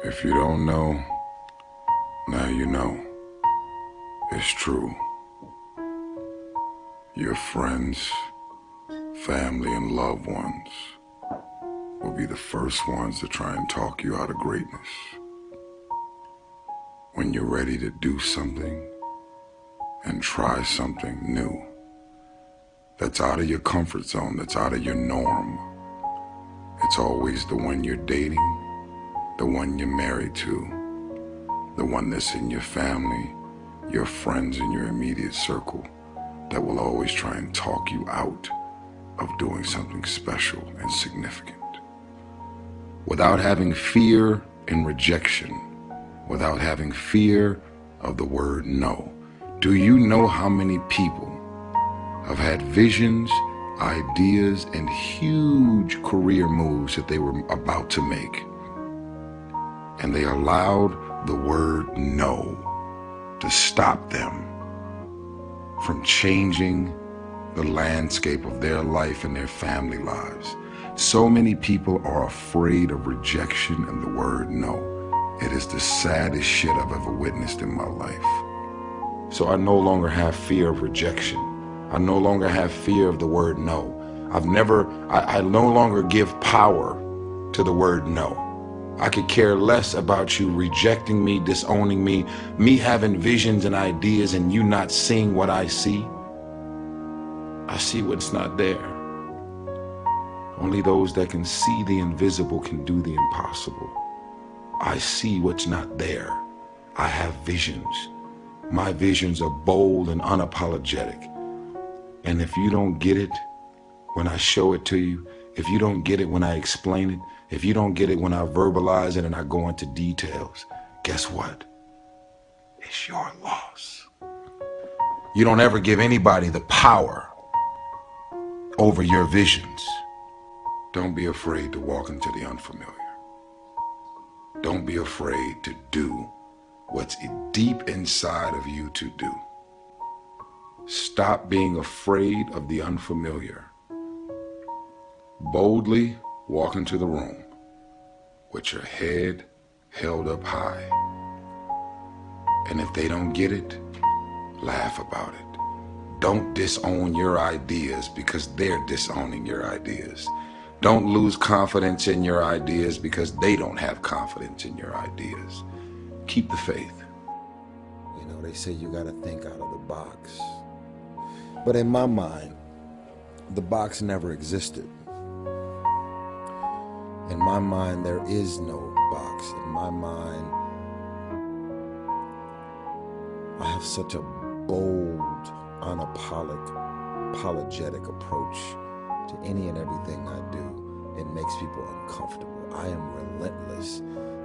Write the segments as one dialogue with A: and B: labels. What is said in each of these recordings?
A: If you don't know, now you know. It's true. Your friends, family, and loved ones will be the first ones to try and talk you out of greatness. When you're ready to do something and try something new, that's out of your comfort zone, that's out of your norm, it's always the one you're dating, the one you're married to, the one that's in your family, your friends in your immediate circle, that will always try and talk you out of doing something special and significant. Without having fear and rejection, without having fear of the word no. Do you know how many people have had visions, ideas, and huge career moves that they were about to make, and they allowed the word no to stop them from changing the landscape of their life and their family lives? So many people are afraid of rejection and the word no. It is the saddest shit I've ever witnessed in my life. So I no longer have fear of rejection. I no longer have fear of the word no. I no longer give power to the word no. I could care less about you rejecting me, disowning me having visions and ideas and you not seeing what I see. I see what's not there. Only those that can see the invisible can do the impossible. I see what's not there. I have visions. My visions are bold and unapologetic. And if you don't get it when I show it to you, if you don't get it when I explain it, if you don't get it when I verbalize it and I go into details, guess what? It's your loss. You don't ever give anybody the power over your visions. Don't be afraid to walk into the unfamiliar. Don't be afraid to do what's deep inside of you to do. Stop being afraid of the unfamiliar. Boldly walk into the room with your head held up high. And if they don't get it, laugh about it. Don't disown your ideas because they're disowning your ideas. Don't lose confidence in your ideas because they don't have confidence in your ideas. Keep the faith. You know, they say you gotta think out of the box. But in my mind, the box never existed. In my mind, there is no box. In my mind, I have such a bold, unapologetic approach to any and everything I do. It makes people uncomfortable. I am relentless.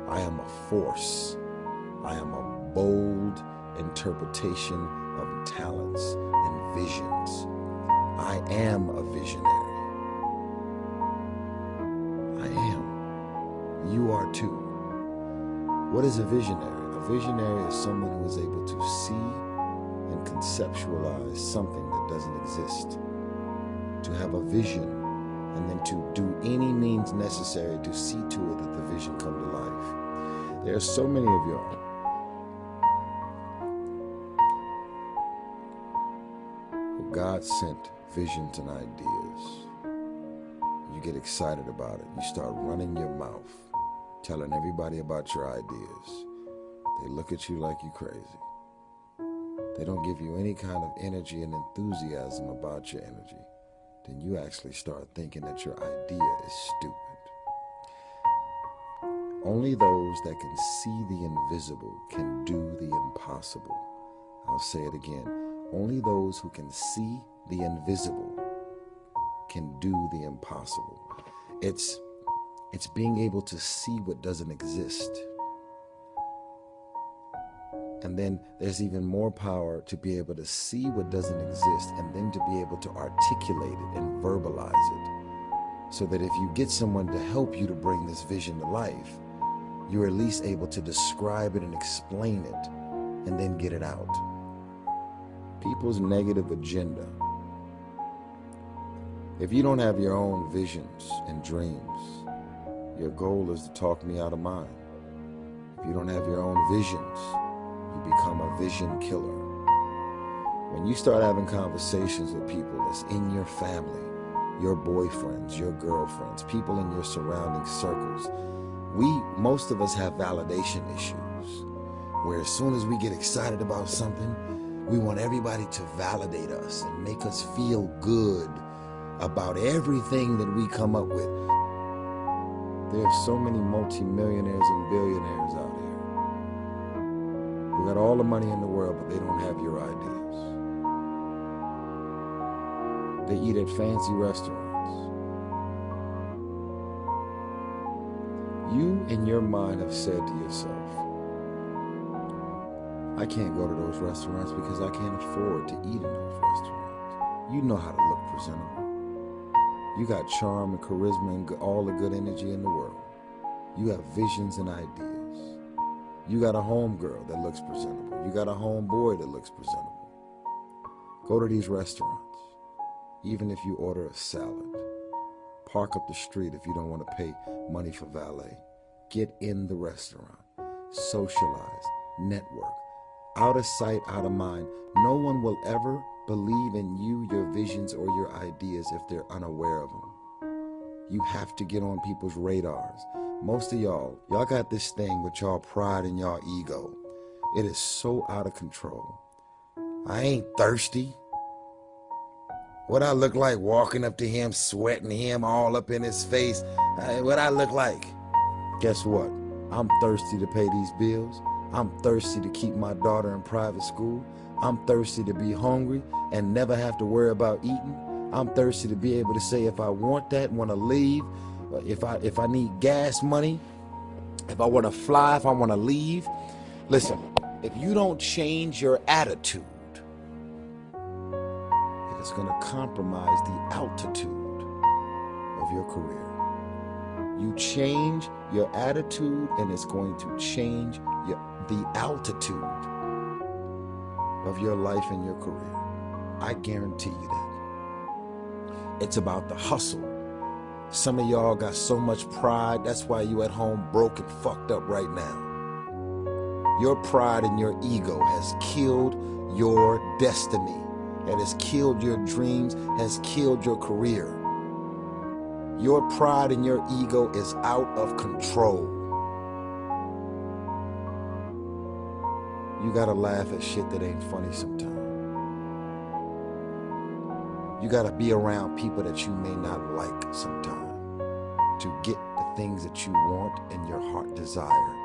A: I am a force. I am a bold interpretation of talents and visions. I am a visionary. I am. You are too. What is a visionary? A visionary is someone who is able to see and conceptualize something that doesn't exist. To have a vision and then to do any means necessary to see to it that the vision come to life. There are so many of y'all who God sent visions and ideas. You get excited about it. You start running your mouth, telling everybody about your ideas. They look at you like you're crazy. They don't give you any kind of energy and enthusiasm about your energy. Then you actually start thinking that your idea is stupid. Only those that can see the invisible can do the impossible. I'll say it again. Only those who can see the invisible can do the impossible. It's being able to see what doesn't exist. And then there's even more power to be able to see what doesn't exist and then to be able to articulate it and verbalize it. So that if you get someone to help you to bring this vision to life, you're at least able to describe it and explain it and then get it out. People's negative agenda. If you don't have your own visions and dreams, your goal is to talk me out of mine.
B: If you don't have your own visions, you become a vision killer. When you start having conversations with people that's in your family, your boyfriends, your girlfriends, people in your surrounding circles, most of us have validation issues, where as soon as we get excited about something, we want everybody to validate us and make us feel good about everything that we come up with. There are so many multimillionaires and billionaires out here who got all the money in the world, but they don't have your ideas. They eat at fancy restaurants. You in your mind have said to yourself, I can't go to those restaurants because I can't afford to eat in those restaurants. You know how to look presentable. You got charm and charisma and all the good energy in the world. You have visions and ideas. You got a homegirl that looks presentable. You got a homeboy that looks presentable. Go to these restaurants. Even if you order a salad, park up the street if you don't want to pay money for valet. Get in the restaurant, socialize, network. Out of sight, out of mind. No one will ever believe in you, your visions, or your ideas if they're unaware of them. You have to get on people's radars. Most of y'all got this thing with y'all pride and y'all ego. It is so out of control. I ain't thirsty. What I look like walking up to him, sweating him all up in his face? What I look like? Guess what? I'm thirsty to pay these bills. I'm thirsty to keep my daughter in private school. I'm thirsty to be hungry and never have to worry about eating. I'm thirsty to be able to say if I want that, want to leave, if I need gas money, if I want to fly, if I want to leave. Listen, if you don't change your attitude, it's going to compromise the altitude of your career. You change your attitude and it's going to change the altitude of your life and your career. I guarantee you that. It's about the hustle. Some of y'all got so much pride, that's why you at home broke and fucked up right now. Your pride and your ego has killed your destiny. It has killed your dreams, has killed your career. Your pride and your ego is out of control. You gotta laugh at shit that ain't funny sometimes. You gotta be around people that you may not like sometimes to get the things that you want and your heart desire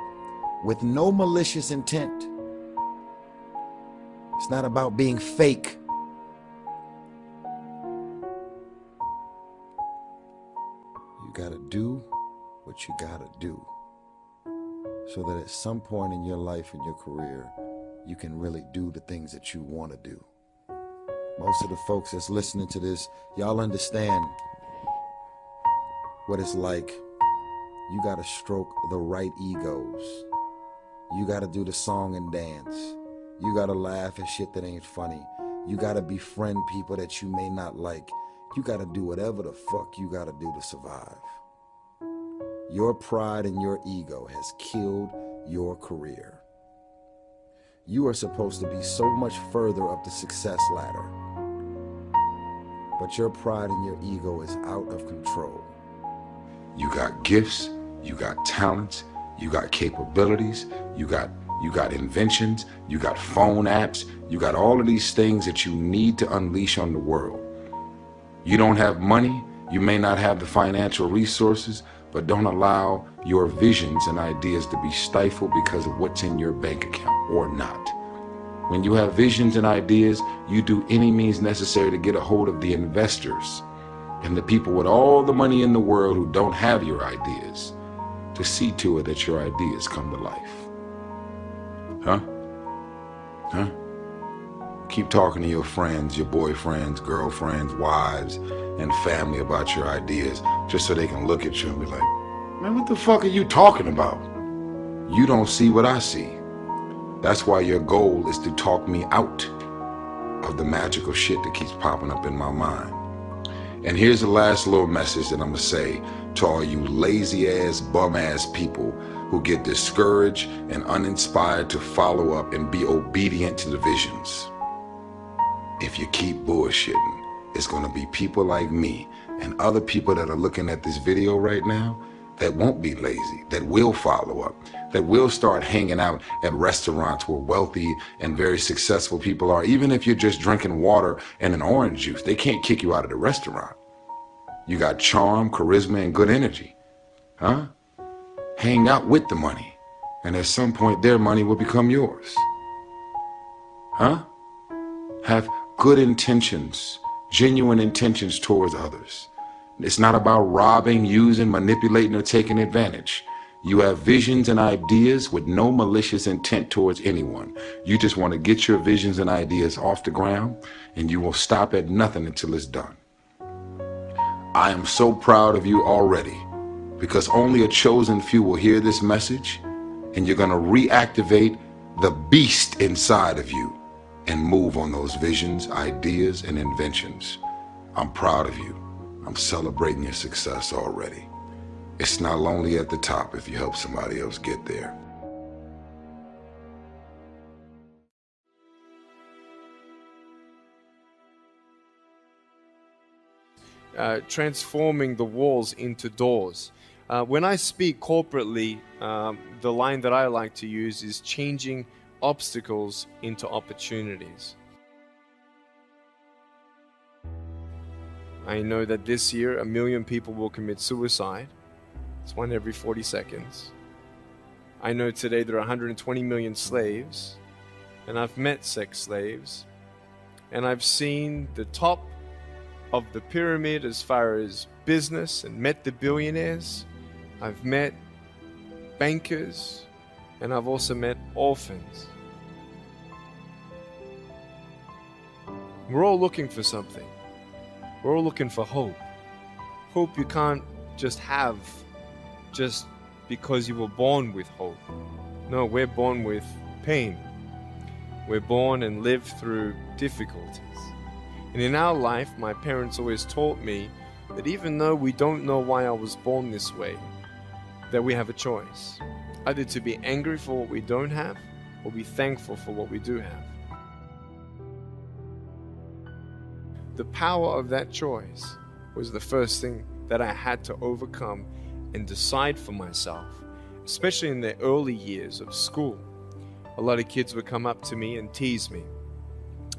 B: with no malicious intent. It's not about being fake. You gotta do what you gotta do so that at some point in your life and your career, you can really do the things that you want to do. Most of the folks that's listening to this, y'all understand what it's like. You gotta stroke the right egos. You gotta do the song and dance. You gotta laugh at shit that ain't funny. You gotta befriend people that you may not like. You gotta do whatever the fuck you gotta do to survive. Your pride and your ego has killed your career. You are supposed to be so much further up the success ladder, but your pride and your ego is out of control.
A: You got gifts, you got talents, you got capabilities, you got inventions, you got phone apps, you got all of these things that you need to unleash on the world. You don't have money, you may not have the financial resources, but don't allow your visions and ideas to be stifled because of what's in your bank account or not. When you have visions and ideas, you do any means necessary to get a hold of the investors and the people with all the money in the world who don't have your ideas to see to it that your ideas come to life. Huh? Keep talking to your friends, your boyfriends, girlfriends, wives, and family about your ideas just so they can look at you and be like, man, what the fuck are you talking about? You don't see what I see. That's why your goal is to talk me out of the magical shit that keeps popping up in my mind. And here's the last little message that I'm gonna say To all you lazy ass, bum ass people who get discouraged and uninspired to follow up and be obedient to the visions. If you keep bullshitting, it's gonna be people like me and other people that are looking at this video right now that won't be lazy, that will follow up, that will start hanging out at restaurants where wealthy and very successful people are. Even if you're just drinking water and an orange juice, they can't kick you out of the restaurant. You got charm, charisma, and good energy, huh? Hang out with the money, and at some point their money will become yours, huh? Have good intentions, genuine intentions towards others. It's not about robbing, using, manipulating, or taking advantage. You have visions and ideas with no malicious intent towards anyone. You just want to get your visions and ideas off the ground, and you will stop at nothing until it's done. I am so proud of you already, because only a chosen few will hear this message, and you're going to reactivate the beast inside of you and move on those visions, ideas, and inventions. I'm proud of you. I'm celebrating your success already. It's not lonely at the top if you help somebody else get there.
C: Transforming the walls into doors. When I speak corporately, the line that I like to use is changing obstacles into opportunities. I know that this year 1 million people will commit suicide. It's one every 40 seconds. I know today there are 120 million slaves, and I've met sex slaves, and I've seen the top of the pyramid as far as business and met the billionaires. I've met bankers, and I've also met orphans. We're all looking for something. We're all looking for hope. Hope you can't just have just because you were born with hope. No, we're born with pain. We're born and live through difficulties. And in our life, my parents always taught me that even though we don't know why I was born this way, that we have a choice. Either to be angry for what we don't have, or be thankful for what we do have. The power of that choice was the first thing that I had to overcome and decide for myself, especially in the early years of school. A lot of kids would come up to me and tease me.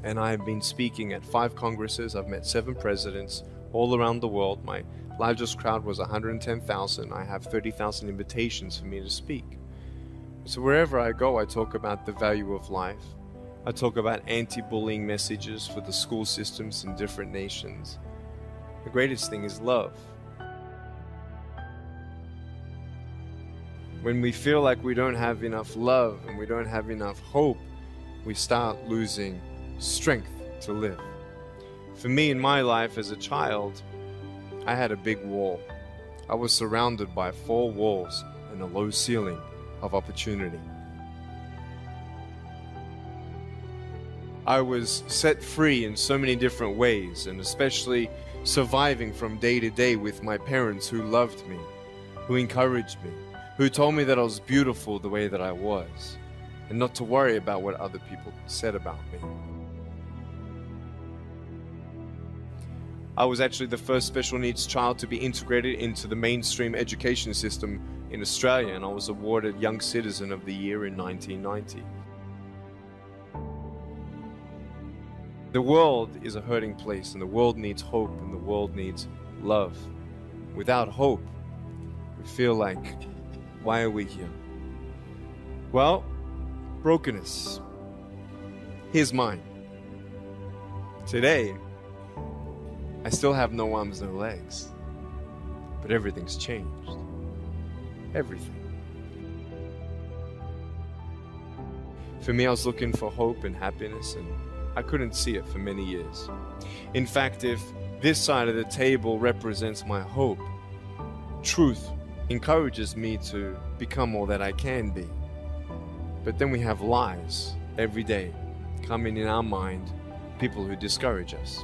C: And I've been speaking at 5 congresses. I've met 7 presidents all around the world. My largest crowd was 110,000. I have 30,000 invitations for me to speak. So wherever I go, I talk about the value of life. I talk about anti-bullying messages for the school systems in different nations. The greatest thing is love. When we feel like we don't have enough love and we don't have enough hope, we start losing strength to live. For me, in my life as a child, I had a big wall. I was surrounded by 4 walls and a low ceiling of opportunity. I was set free in so many different ways, and especially surviving from day to day with my parents who loved me, who encouraged me, who told me that I was beautiful the way that I was, and not to worry about what other people said about me. I was actually the first special needs child to be integrated into the mainstream education system in Australia, and I was awarded Young Citizen of the Year in 1990. The world is a hurting place, and the world needs hope, and the world needs love. Without hope, we feel like, why are we here? Well, brokenness. Here's mine. Today, I still have no arms, no legs, but everything's changed. Everything. For me, I was looking for hope and happiness, and I couldn't see it for many years. In fact, if this side of the table represents my hope, truth encourages me to become all that I can be. But then we have lies every day coming in our mind, people who discourage us.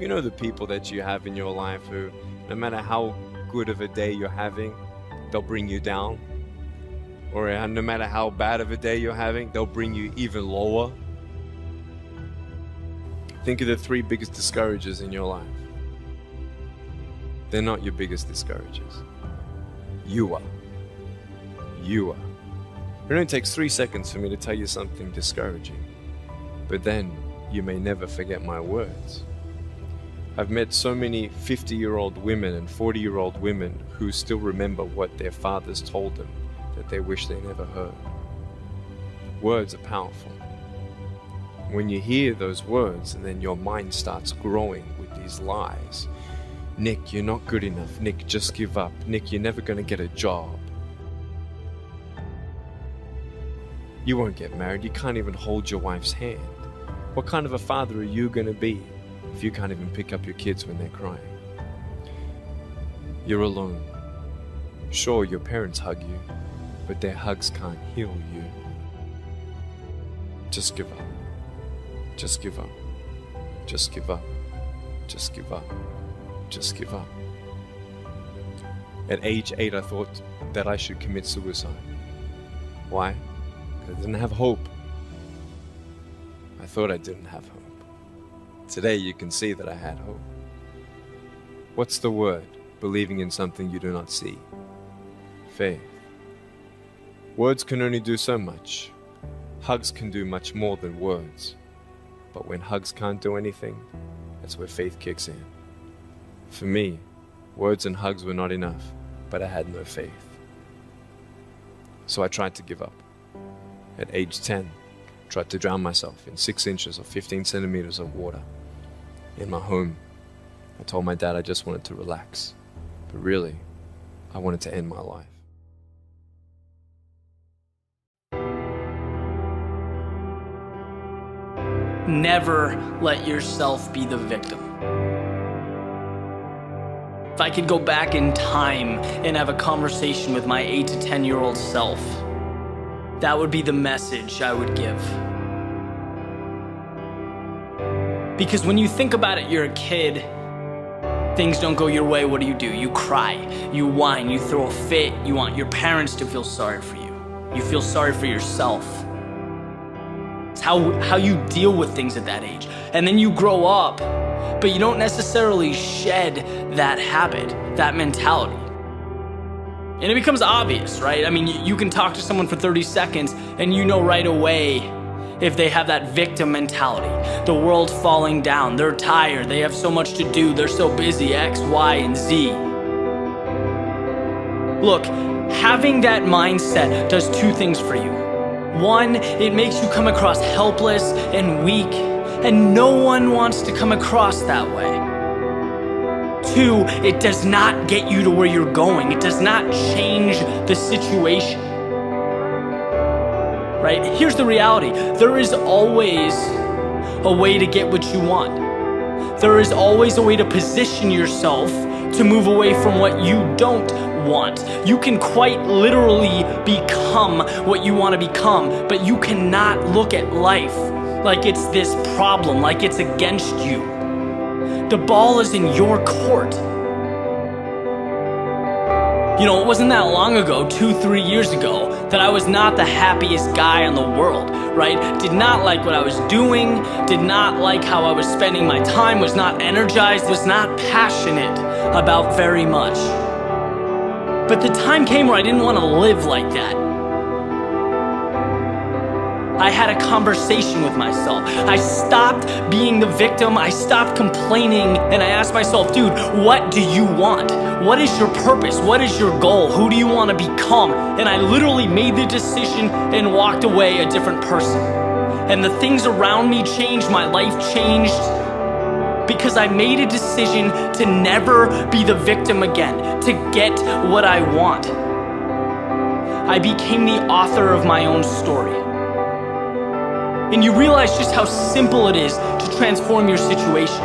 C: You know the people that you have in your life who, no matter how good of a day you're having, they'll bring you down. Or no matter how bad of a day you're having, they'll bring you even lower. Think of the 3 biggest discouragers in your life. They're not your biggest discouragers. You are. You are. It only takes 3 seconds for me to tell you something discouraging, but then you may never forget my words. I've met so many 50-year-old women and 40-year-old women who still remember what their fathers told them that they wish they never heard. Words are powerful. When you hear those words and then your mind starts growing with these lies. Nick, you're not good enough. Nick, just give up. Nick, you're never going to get a job. You won't get married. You can't even hold your wife's hand. What kind of a father are you going to be if you can't even pick up your kids when they're crying? You're alone. Sure, your parents hug you, but their hugs can't heal you. Just give up. Just give up. Just give up. Just give up. Just give up. At age 8, I thought that I should commit suicide. Why? Because I didn't have hope. I thought I didn't have hope. Today you can see that I had hope. What's the word? Believing in something you do not see. Faith. Words can only do so much. Hugs can do much more than words. But when hugs can't do anything, that's where faith kicks in. For me, words and hugs were not enough, but I had no faith. So I tried to give up. At age 10, tried to drown myself in 6 inches or 15 centimeters of water. In my home, I told my dad I just wanted to relax, but really, I wanted to end my life.
D: Never let yourself be the victim. If I could go back in time and have a conversation with my 8 to 10-year-old self, that would be the message I would give. Because when you think about it, you're a kid, things don't go your way, what do? You cry, you whine, you throw a fit, you want your parents to feel sorry for you. You feel sorry for yourself. It's how you deal with things at that age. And then you grow up, but you don't necessarily shed that habit, that mentality. And it becomes obvious, right? I mean, you can talk to someone for 30 seconds and you know right away if they have that victim mentality. The world's falling down, they're tired, they have so much to do, they're so busy, X, Y, and Z. Look, having that mindset does 2 things for you. 1, it makes you come across helpless and weak, and no one wants to come across that way. 2, it does not get you to where you're going. It does not change the situation. Right? Here's the reality. There is always a way to get what you want. There is always a way to position yourself to move away from what you don't want. You can quite literally become what you want to become, but you cannot look at life like it's this problem, like it's against you. The ball is in your court. You know, it wasn't that long ago, 2-3 years ago, that I was not the happiest guy in the world, right? Did not like what I was doing, did not like how I was spending my time, was not energized, was not passionate about very much. But the time came where I didn't want to live like that. I had a conversation with myself. I stopped being the victim, I stopped complaining, and I asked myself, dude, what do you want? What is your purpose? What is your goal? Who do you want to become? And I literally made the decision and walked away a different person. And the things around me changed, my life changed, because I made a decision to never be the victim again, to get what I want. I became the author of my own story. And you realize just how simple it is to transform your situation.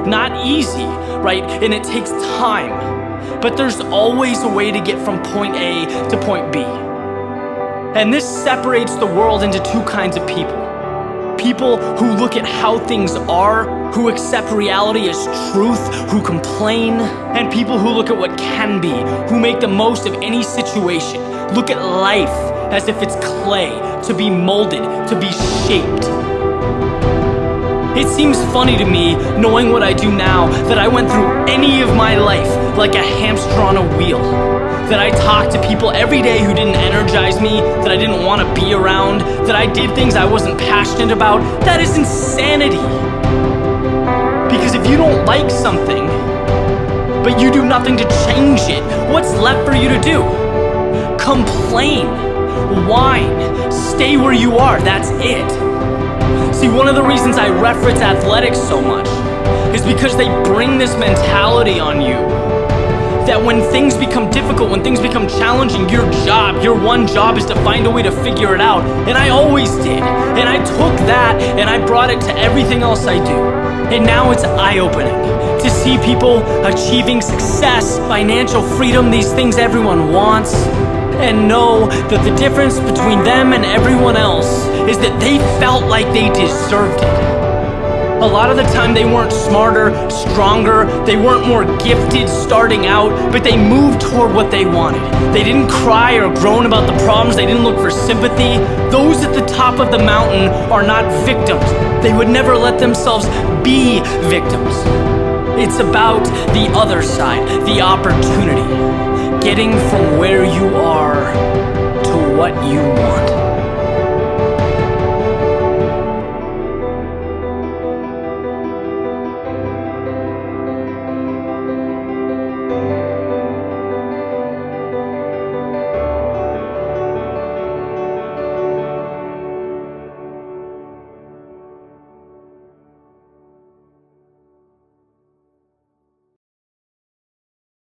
D: Not easy, right? And it takes time. But there's always a way to get from point A to point B. And this separates the world into 2 kinds of people. People who look at how things are, who accept reality as truth, who complain, and people who look at what can be, who make the most of any situation, look at life as if it's clay, to be molded, to be shaped. It seems funny to me, knowing what I do now, that I went through any of my life like a hamster on a wheel. That I talked to people every day who didn't energize me, that I didn't want to be around, that I did things I wasn't passionate about. That is insanity. Because if you don't like something, but you do nothing to change it, what's left for you to do? Complain, whine, stay where you are, that's it. See, one of the reasons I reference athletics so much is because they bring this mentality on you that when things become difficult, when things become challenging, your one job is to find a way to figure it out. And I always did. And I took that and I brought it to everything else I do. And now it's eye-opening to see people achieving success, financial freedom, these things everyone wants, and know that the difference between them and everyone else is that they felt like they deserved it. A lot of the time they weren't smarter, stronger, they weren't more gifted starting out, but they moved toward what they wanted. They didn't cry or groan about the problems, they didn't look for sympathy. Those at the top of the mountain are not victims. They would never let themselves be victims. It's about the other side, the opportunity. Getting from where you are to what you want.